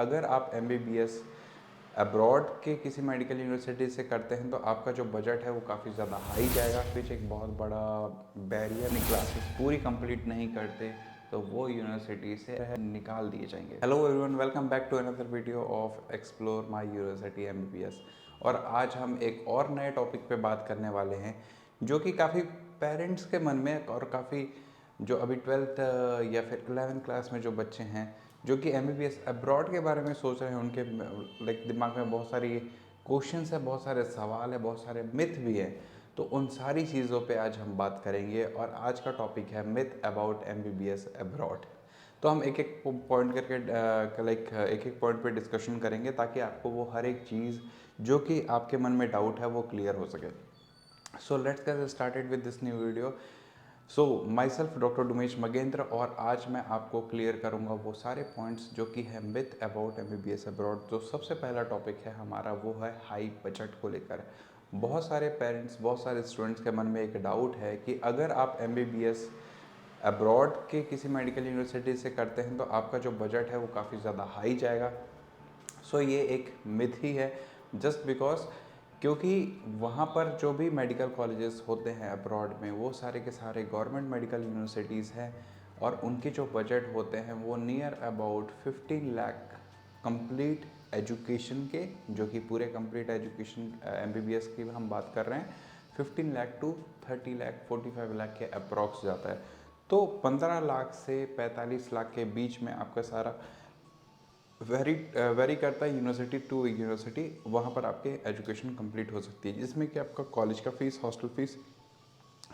अगर आप MBBS abroad के किसी मेडिकल यूनिवर्सिटी से करते हैं तो आपका जो बजट है वो काफ़ी ज़्यादा हाई जाएगा, which एक बहुत बड़ा बैरियर। अपनी क्लासेस पूरी कंप्लीट नहीं करते तो वो यूनिवर्सिटी से निकाल दिए जाएंगे। Hello everyone, welcome back to another video of explore my university MBBS. और आज हम एक और नए टॉपिक पे बात करने वाले हैं जो कि काफ़ी पेरेंट्स के मन में और काफ़ी जो अभी 12th या फिर 11th क्लास में जो बच्चे हैं जो कि एमबीबीएस अब्रॉड के बारे में सोच रहे हैं, उनके लाइक दिमाग में बहुत सारी क्वेश्चंस है, बहुत सारे सवाल है, बहुत सारे मिथ भी है। तो उन सारी चीज़ों पे आज हम बात करेंगे और आज का टॉपिक है मिथ अबाउट एमबीबीएस अब्रॉड। तो हम एक एक पॉइंट करके एक एक पॉइंट पे डिस्कशन करेंगे ताकि आपको वो हर एक चीज़ जो कि आपके मन में डाउट है वो क्लियर हो सके। So let's get started with this new video. So myself doctor Dumesh Magendra, और आज मैं आपको क्लियर करूंगा वो सारे पॉइंट्स जो कि है मिथ अबाउट एमबीबीएस अब्रॉड। तो सबसे पहला टॉपिक है हमारा वो है हाई बजट को लेकर। बहुत सारे पेरेंट्स, बहुत सारे स्टूडेंट्स के मन में एक डाउट है कि अगर आप एमबीबीएस अब्रॉड के किसी मेडिकल यूनिवर्सिटी से करते हैं तो आपका जो बजट है वो काफ़ी ज़्यादा हाई जाएगा। सो ये एक मिथ ही है, जस्ट बिकॉज क्योंकि वहाँ पर जो भी मेडिकल कॉलेजेस होते हैं अब्रॉड में वो सारे के सारे गवर्नमेंट मेडिकल यूनिवर्सिटीज़ हैं और उनके जो बजट होते हैं वो near about 15 lakh complete education के, जो कि पूरे कंप्लीट एजुकेशन एमबीबीएस की हम बात कर रहे हैं, 15 लाख टू 30 लाख 45 लाख के अप्रॉक्स जाता है। तो 15 लाख से 45 लाख के बीच में आपका सारा वेरी करता है यूनिवर्सिटी टू यूनिवर्सिटी, वहाँ पर आपके एजुकेशन कंप्लीट हो सकती है, जिसमें कि आपका कॉलेज का फीस, हॉस्टल फीस,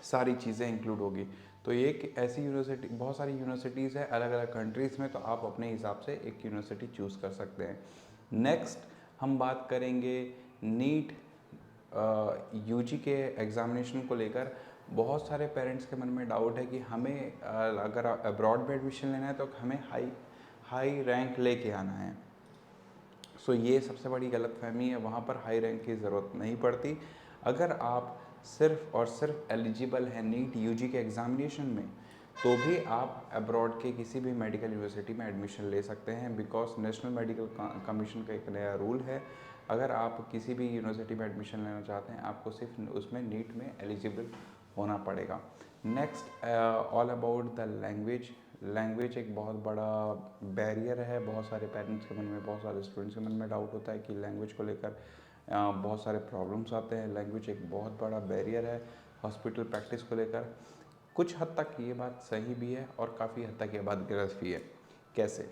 सारी चीज़ें इंक्लूड होगी। तो ये एक ऐसी यूनिवर्सिटी, बहुत सारी यूनिवर्सिटीज़ है अलग अलग कंट्रीज़ में, तो आप अपने हिसाब से एक यूनिवर्सिटी चूज़ कर सकते हैं। नेक्स्ट हम बात करेंगे नीट यूजी के एग्ज़ामिनेशन को लेकर। बहुत सारे पेरेंट्स के मन में डाउट है कि हमें अगर अब्रॉड में एडमिशन लेना है तो हमें हाई रैंक लेके आना है। सो ये सबसे बड़ी गलतफहमी है, वहाँ पर हाई रैंक की ज़रूरत नहीं पड़ती। अगर आप सिर्फ और सिर्फ एलिजिबल हैं नीट यूजी के एग्ज़ामिनेशन में तो भी आप अब्रॉड के किसी भी मेडिकल यूनिवर्सिटी में एडमिशन ले सकते हैं, बिकॉज नेशनल मेडिकल कमीशन का एक नया रूल है। अगर आप किसी भी यूनिवर्सिटी में एडमिशन लेना चाहते हैं आपको सिर्फ उसमें नीट में एलिजिबल होना पड़ेगा। Next all about the language. Language एक बहुत बड़ा बैरियर है, बहुत सारे पेरेंट्स के मन में, बहुत सारे स्टूडेंट्स के मन में डाउट होता है कि लैंग्वेज को लेकर बहुत सारे प्रॉब्लम्स आते हैं। लैंग्वेज एक बहुत बड़ा बैरियर है हॉस्पिटल प्रैक्टिस को लेकर। कुछ हद तक ये बात सही भी है और काफ़ी हद तक ये बात गलत भी है। कैसे?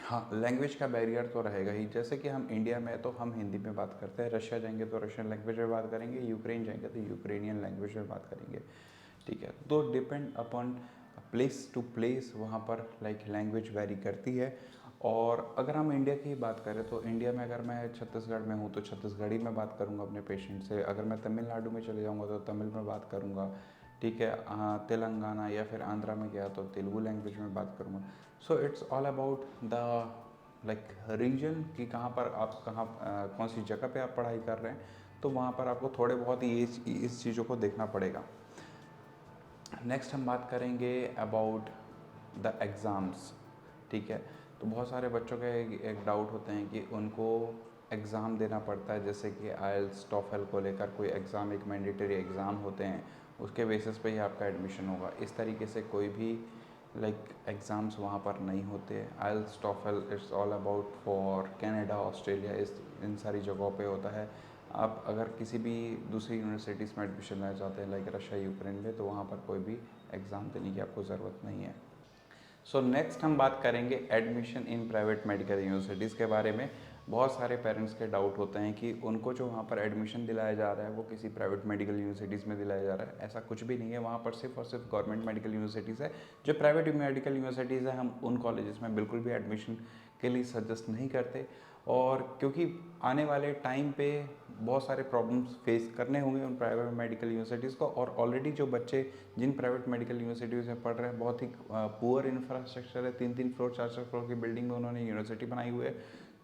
हाँ, लैंग्वेज का बैरियर तो रहेगा ही। जैसे कि हम इंडिया में तो हम हिंदी में बात करते हैं, रशिया जाएंगे तो रशियन लैंग्वेज में बात करेंगे, यूक्रेन जाएंगे तो यूक्रेनियन लैंग्वेज में बात करेंगे। ठीक है, तो depend upon place to place वहाँ पर लाइक लैंग्वेज वेरी करती है। और अगर हम इंडिया की बात करें तो इंडिया में अगर मैं छत्तीसगढ़ में हूँ तो छत्तीसगढ़ी में बात करूँगा अपने पेशेंट से। अगर मैं तमिलनाडु में चले जाऊँगा तो तमिल में बात करूँगा। ठीक है, तेलंगाना या फिर आंध्रा में गया तो तेलुगु लैंग्वेज में बात करूँगा। So it's all about the like region कि कहाँ पर आप कौन सी जगह पे आप पढ़ाई कर रहे हैं, तो वहाँ पर आपको थोड़े बहुत ही इस चीज़ों को देखना पड़ेगा। नेक्स्ट हम बात करेंगे अबाउट द एग्ज़ाम्स। ठीक है, तो बहुत सारे बच्चों के एक डाउट होते हैं कि उनको एग्ज़ाम देना पड़ता है, जैसे कि आइल्स टॉफल को लेकर कोई एग्ज़ाम, एक मैंडेटरी एग्ज़ाम होते हैं, उसके बेसिस पे ही आपका एडमिशन होगा। इस तरीके से कोई भी एग्ज़ाम्स वहाँ पर नहीं होते। IELTS TOEFL it's all about for Canada, Australia, इन सारी जगहों पे होता है। आप अगर किसी भी दूसरी यूनिवर्सिटीज़ में एडमिशन लेना चाहते हैं लाइक रशिया, यूक्रेन में, तो वहाँ पर कोई भी एग्ज़ाम देने की आपको ज़रूरत नहीं है। सो नेक्स्ट हम बात करेंगे admission in private medical universities के बारे में। बहुत सारे पेरेंट्स के डाउट होते हैं कि उनको जो वहाँ पर एडमिशन दिलाया जा रहा है वो किसी प्राइवेट मेडिकल यूनिवर्सिटीज़ में दिलाया जा रहा है। ऐसा कुछ भी नहीं है, वहाँ पर सिर्फ और सिर्फ गवर्नमेंट मेडिकल यूनिवर्सिटीज़ है। जो प्राइवेट मेडिकल यूनिवर्सिटीज़ है हम उन कॉलेजेस में बिल्कुल भी एडमिशन के लिए सजेस्ट नहीं करते। और क्योंकि आने वाले टाइम पे बहुत सारे प्रॉब्लम्स फेस करने होंगे उन प्राइवेट मेडिकल यूनिवर्सिटीज़ को, और ऑलरेडी जो बच्चे जिन प्राइवेट मेडिकल यूनिवर्सिटीज़ में पढ़ रहे हैं बहुत ही पुअर इंफ्रास्ट्रक्चर है, 3-3 फ्लोर 4-4 फ्लोर की बिल्डिंग में उन्होंने यूनिवर्सिटी बनाई हुई है।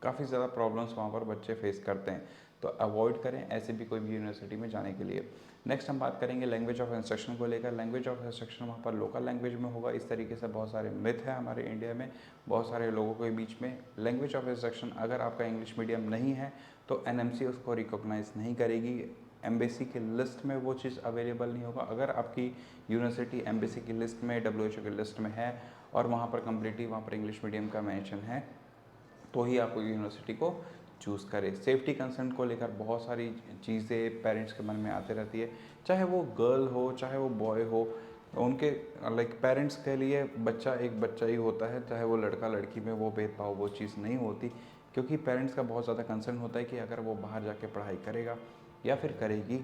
काफ़ी ज़्यादा प्रॉब्लम्स वहाँ पर बच्चे फेस करते हैं। तो अवॉइड करें ऐसे भी कोई भी यूनिवर्सिटी में जाने के लिए। नेक्स्ट हम बात करेंगे लैंग्वेज ऑफ इंस्ट्रक्शन को लेकर। लैंग्वेज ऑफ इंस्ट्रक्शन वहाँ पर लोकल लैंग्वेज में होगा। इस तरीके से बहुत सारे मिथ है हमारे इंडिया में, बहुत सारे लोगों के बीच में। लैंग्वेज ऑफ इंस्ट्रक्शन अगर आपका इंग्लिश मीडियम नहीं है तो एनएमसी उसको रिकॉग्नाइज नहीं करेगी, एम्बेसी की लिस्ट में वो चीज़ अवेलेबल नहीं होगा। अगर आपकी यूनिवर्सिटी एम्बेसी की लिस्ट में, WHO की लिस्ट में है और वहाँ पर कम्प्लीटली वहाँ पर इंग्लिश मीडियम का मेंशन है, तो ही आप यूनिवर्सिटी को चूज़ करें। सेफ्टी कंसर्न को लेकर बहुत सारी चीज़ें पेरेंट्स के मन में आती रहती है, चाहे वो गर्ल हो चाहे वो बॉय हो, उनके पेरेंट्स के लिए बच्चा एक बच्चा ही होता है, चाहे वो लड़का लड़की में वो भेदभाव वो चीज़ नहीं होती, क्योंकि पेरेंट्स का बहुत ज़्यादा कंसर्न होता है कि अगर वो बाहर जाके पढ़ाई करेगा या फिर करेगी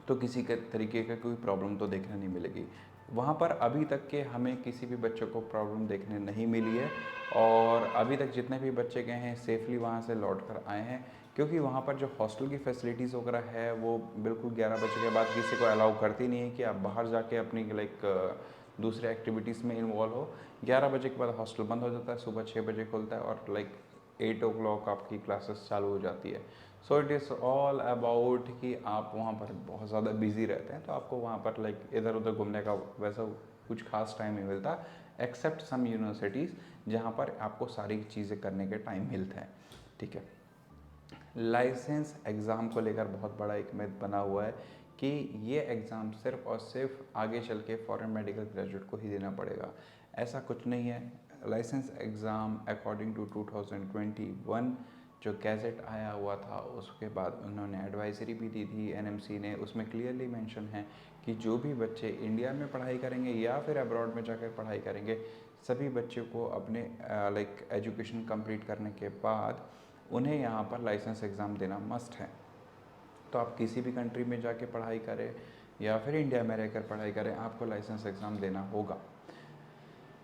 तो किसी के तरीके का कोई प्रॉब्लम तो देखने नहीं मिलेगी। वहाँ पर अभी तक के हमें किसी भी बच्चे को प्रॉब्लम देखने नहीं मिली है, और अभी तक जितने भी बच्चे गए हैं सेफली वहाँ से लौट कर आए हैं, क्योंकि वहाँ पर जो हॉस्टल की फैसिलिटीज़ वगैरह है वो बिल्कुल 11 बजे के बाद किसी को अलाउ करती नहीं है कि आप बाहर जाके अपनी दूसरे एक्टिविटीज़ में इन्वॉल्व हो। 11 बजे के बाद हॉस्टल बंद हो जाता है, सुबह 6 बजे खुलता है और 8 ओ क्लॉक आपकी क्लासेस चालू हो जाती है। So it is all about कि आप वहाँ पर बहुत ज़्यादा बिजी रहते हैं, तो आपको वहाँ पर इधर उधर घूमने का वैसा कुछ खास टाइम नहीं मिलता, एक्सेप्ट सम यूनिवर्सिटीज़ जहाँ पर आपको सारी चीज़ें करने के टाइम मिलता है। ठीक है, लाइसेंस एग्ज़ाम को लेकर बहुत बड़ा एक मिथ बना हुआ है कि ये एग्ज़ाम सिर्फ और सिर्फ आगे चल के फॉरेन मेडिकल ग्रेजुएट को ही देना पड़ेगा। ऐसा कुछ नहीं है। लाइसेंस एग्ज़ाम अकॉर्डिंग टू 2021 जो गैजेट आया हुआ था उसके बाद उन्होंने एडवाइजरी भी दी थी एनएमसी ने, उसमें क्लियरली मेंशन है कि जो भी बच्चे इंडिया में पढ़ाई करेंगे या फिर अब्रॉड में जाकर पढ़ाई करेंगे, सभी बच्चों को अपने एजुकेशन कंप्लीट करने के बाद उन्हें यहाँ पर लाइसेंस एग्ज़ाम देना मस्ट है। तो आप किसी भी कंट्री में जाके पढ़ाई करें या फिर इंडिया में रहकर पढ़ाई करें, आपको लाइसेंस एग्ज़ाम देना होगा।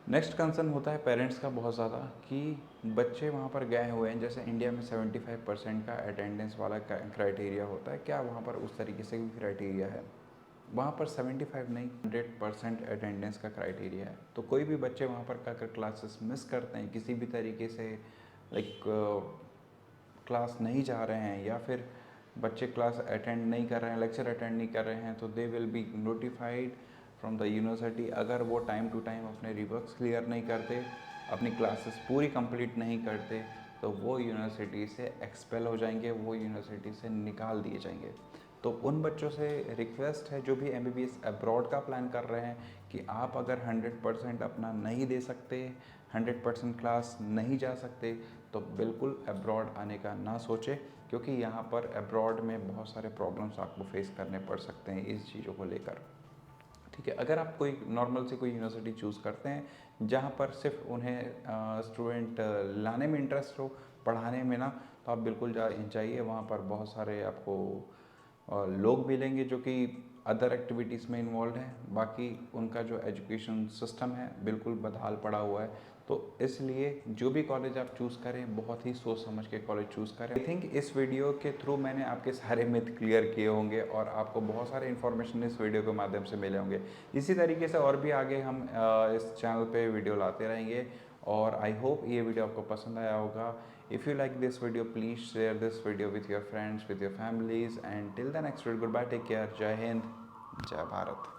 नेक्स्ट कंसर्न होता है पेरेंट्स का बहुत ज़्यादा कि बच्चे वहाँ पर गए हुए हैं, जैसे इंडिया में 75% का अटेंडेंस वाला क्राइटेरिया होता है, क्या वहाँ पर उस तरीके से भी क्राइटेरिया है? वहाँ पर 75 नहीं 100% अटेंडेंस का क्राइटेरिया है। तो कोई भी बच्चे वहाँ पर अगर क्लासेस मिस करते हैं किसी भी तरीके से, क्लास नहीं जा रहे हैं या फिर बच्चे क्लास अटेंड नहीं कर रहे हैं, लेक्चर अटेंड नहीं कर रहे हैं, तो they will be notified from the university. अगर वो टाइम टू टाइम अपने रिवर्क्स क्लियर नहीं करते, अपनी क्लासेस पूरी कंप्लीट नहीं करते, तो वो यूनिवर्सिटी से एक्सपेल हो जाएंगे, वो यूनिवर्सिटी से निकाल दिए जाएंगे। तो उन बच्चों से रिक्वेस्ट है जो भी MBBS अब्रॉड का प्लान कर रहे हैं कि आप अगर 100% अपना नहीं दे सकते, 100% क्लास नहीं जा सकते, तो बिल्कुल अब्रॉड आने का ना सोचें, क्योंकि यहाँ पर अब्रॉड में बहुत सारे प्रॉब्लम्स आपको फेस करने पड़ सकते हैं इस चीज़ों को लेकर। ठीक है, अगर आप कोई नॉर्मल से कोई यूनिवर्सिटी चूज़ करते हैं जहाँ पर सिर्फ उन्हें स्टूडेंट लाने में इंटरेस्ट हो, पढ़ाने में ना, तो आप बिल्कुल जाइए। वहाँ पर बहुत सारे आपको लोग मिलेंगे जो कि अदर एक्टिविटीज़ में इन्वॉल्व हैं। बाकी उनका जो एजुकेशन सिस्टम है बिल्कुल बदहाल पड़ा हुआ है। तो इसलिए जो भी कॉलेज आप चूज़ करें बहुत ही सोच समझ के कॉलेज चूज़ करें। आई थिंक इस वीडियो के थ्रू मैंने आपके सारे मिथ क्लियर किए होंगे और आपको बहुत सारे इन्फॉर्मेशन इस वीडियो के माध्यम से मिले होंगे। इसी तरीके से और भी आगे हम इस चैनल पे वीडियो लाते रहेंगे, और आई होप ये वीडियो आपको पसंद आया होगा। If you like this video, please share this video with your friends, with your families, and till the next video, goodbye, take care, Jai Hind, Jai Bharat.